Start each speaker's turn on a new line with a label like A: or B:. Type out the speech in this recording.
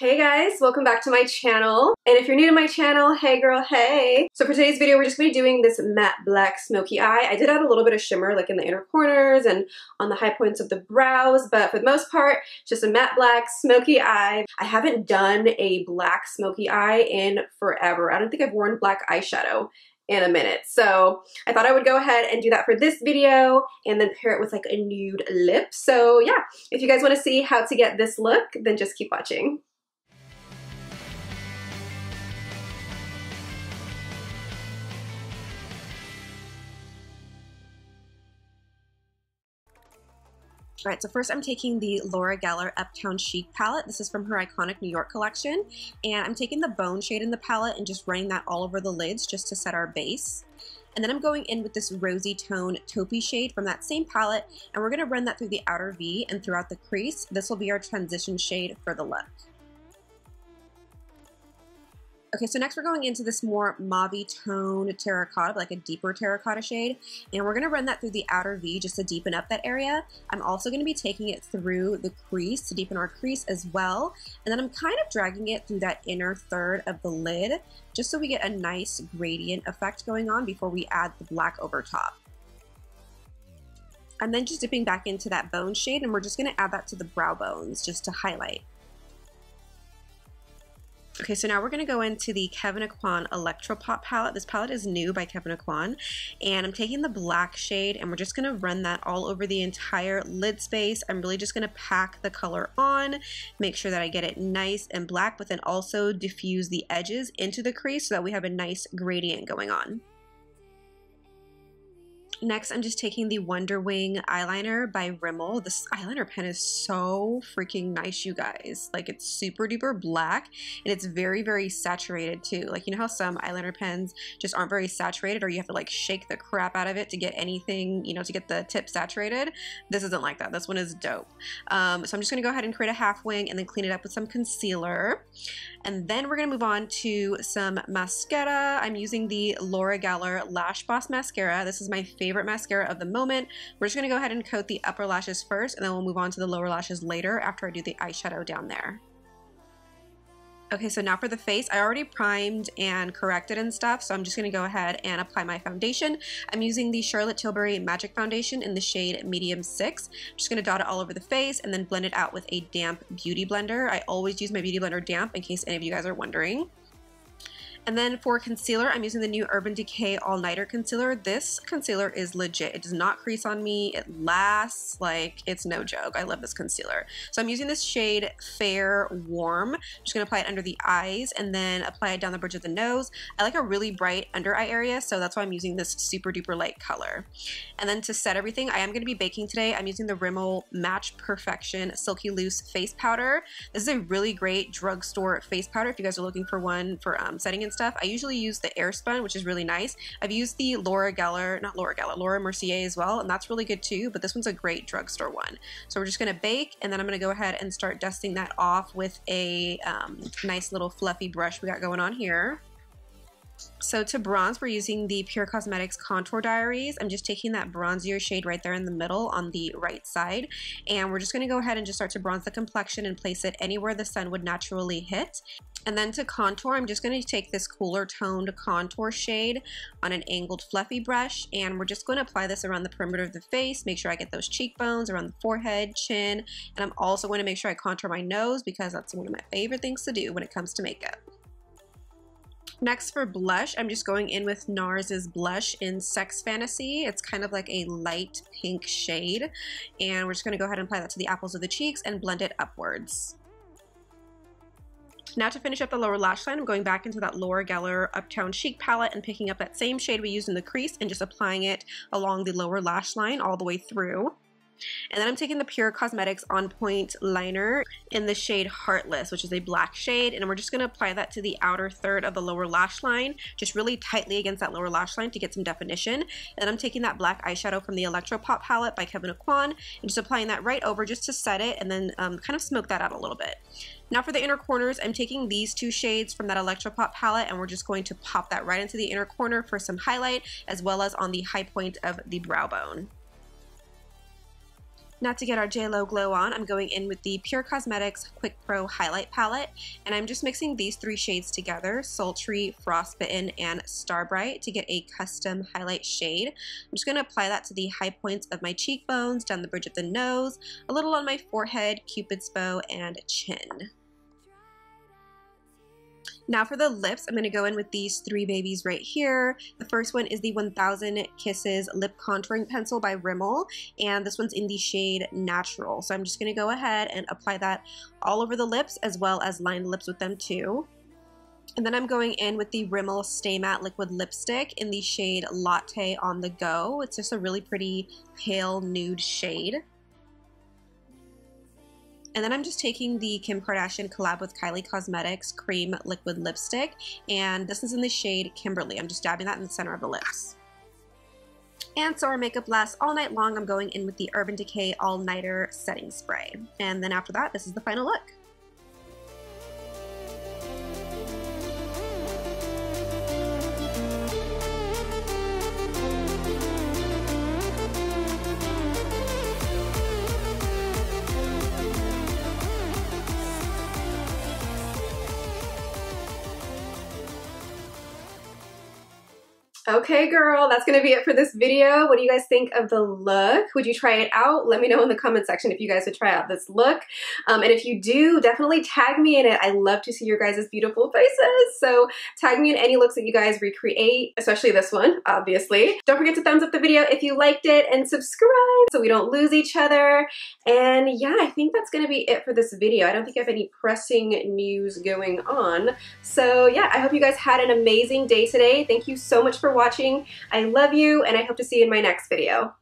A: Hey guys, welcome back to my channel. And if you're new to my channel, hey girl, hey. So for today's video, we're just gonna be doing this matte black smoky eye. I did add a little bit of shimmer like in the inner corners and on the high points of the brows, but for the most part, just a matte black smoky eye. I haven't done a black smoky eye in forever. I don't think I've worn black eyeshadow in a minute. So I thought I would go ahead and do that for this video and then pair it with like a nude lip. So yeah, if you guys wanna see how to get this look, then just keep watching. Alright, so first I'm taking the Laura Geller Uptown Chic palette. This is from her iconic New York collection. And I'm taking the Bone shade in the palette and just running that all over the lids just to set our base. And then I'm going in with this rosy tone taupey shade from that same palette. And we're going to run that through the outer V and throughout the crease. This will be our transition shade for the look. Okay, so next we're going into this more mauve-y tone terracotta, like a deeper terracotta shade, and we're going to run that through the outer V just to deepen up that area. I'm also going to be taking it through the crease to deepen our crease as well, and then I'm kind of dragging it through that inner third of the lid just so we get a nice gradient effect going on before we add the black over top. I'm then just dipping back into that bone shade, and we're just going to add that to the brow bones just to highlight. Okay, so now we're going to go into the Kevyn Electropop palette. This palette is new by Kevyn, and I'm taking the black shade and we're just going to run that all over the entire lid space. I'm really just going to pack the color on, make sure that I get it nice and black, but then also diffuse the edges into the crease so that we have a nice gradient going on. Next, I'm just taking the Wonder Wing eyeliner by Rimmel. This eyeliner pen is so freaking nice, you guys. Like, it's super duper black and it's very, very saturated too. Like, you know how some eyeliner pens just aren't very saturated, or you have to like shake the crap out of it to get anything, you know, to get the tip saturated? This isn't like that. This one is dope. So I'm just gonna go ahead and create a half wing and then clean it up with some concealer. And then we're gonna move on to some mascara. I'm using the Laura Geller Lash Boss Mascara. This is my favorite mascara of the moment. We're just going to go ahead and coat the upper lashes first, and then we'll move on to the lower lashes later after I do the eyeshadow down there. Okay, so now for the face, I already primed and corrected and stuff, so I'm just going to go ahead and apply my foundation. I'm using the Charlotte Tilbury Magic Foundation in the shade Medium 6. I'm just going to dot it all over the face and then blend it out with a damp beauty blender. I always use my beauty blender damp in case any of you guys are wondering. And then for concealer, I'm using the new Urban Decay All Nighter Concealer. This concealer is legit. It does not crease on me. It lasts like it's no joke. I love this concealer. So I'm using this shade Fair Warm. I'm just going to apply it under the eyes and then apply it down the bridge of the nose. I like a really bright under eye area, so that's why I'm using this super duper light color. And then to set everything, I am going to be baking today. I'm using the Rimmel Match Perfection Silky Loose Face Powder. This is a really great drugstore face powder if you guys are looking for one for setting and stuff. I usually use the Airspun, which is really nice. I've used the Laura Mercier as well, and that's really good too, but this one's a great drugstore one. So we're just going to bake, and then I'm going to go ahead and start dusting that off with a nice little fluffy brush we got going on here. So to bronze, we're using the PUR Cosmetics Contour Diaries. I'm just taking that bronzier shade right there in the middle on the right side, and we're just going to go ahead and just start to bronze the complexion and place it anywhere the sun would naturally hit. And then to contour, I'm just going to take this cooler toned contour shade on an angled fluffy brush, and we're just going to apply this around the perimeter of the face, make sure I get those cheekbones, around the forehead, chin, and I'm also going to make sure I contour my nose because that's one of my favorite things to do when it comes to makeup. Next for blush, I'm just going in with NARS's blush in Sex Fantasy. It's kind of like a light pink shade, and we're just going to go ahead and apply that to the apples of the cheeks and blend it upwards. Now to finish up the lower lash line, I'm going back into that Laura Geller Uptown Chic palette and picking up that same shade we used in the crease and just applying it along the lower lash line all the way through. And then I'm taking the PUR Cosmetics On Point liner in the shade Heartless, which is a black shade, and we're just going to apply that to the outer third of the lower lash line, just really tightly against that lower lash line to get some definition. And then I'm taking that black eyeshadow from the Electropop palette by Kevyn and just applying that right over just to set it and then kind of smoke that out a little bit. Now for the inner corners, I'm taking these two shades from that Electropop palette and we're just going to pop that right into the inner corner for some highlight as well as on the high point of the brow bone. Now to get our JLo glow on, I'm going in with the PUR Cosmetics Quick Pro Highlight Palette, and I'm just mixing these three shades together, Sultry, Frostbitten, and Starbright, to get a custom highlight shade. I'm just going to apply that to the high points of my cheekbones, down the bridge of the nose, a little on my forehead, Cupid's bow, and chin. Now for the lips, I'm going to go in with these three babies right here. The first one is the 1000 Kisses Lip Contouring Pencil by Rimmel, and this one's in the shade Natural. So I'm just going to go ahead and apply that all over the lips, as well as line the lips with them too. And then I'm going in with the Rimmel Stay Matte Liquid Lipstick in the shade Latte on the Go. It's just a really pretty pale nude shade. And then I'm just taking the Kim Kardashian collab with Kylie Cosmetics Cream Liquid Lipstick, and this is in the shade Kimberly. I'm just dabbing that in the center of the lips. And so our makeup lasts all night long. I'm going in with the Urban Decay All Nighter Setting Spray. And then after that, this is the final look. Okay, girl, that's gonna be it for this video. What do you guys think of the look? Would you try it out? Let me know in the comment section if you guys would try out this look. And if you do, definitely tag me in it. I love to see your guys' beautiful faces. So tag me in any looks that you guys recreate, especially this one, obviously. Don't forget to thumbs up the video if you liked it, and subscribe so we don't lose each other. And yeah, I think that's gonna be it for this video. I don't think I have any pressing news going on. So yeah, I hope you guys had an amazing day today. Thank you so much for watching. I love you, and I hope to see you in my next video.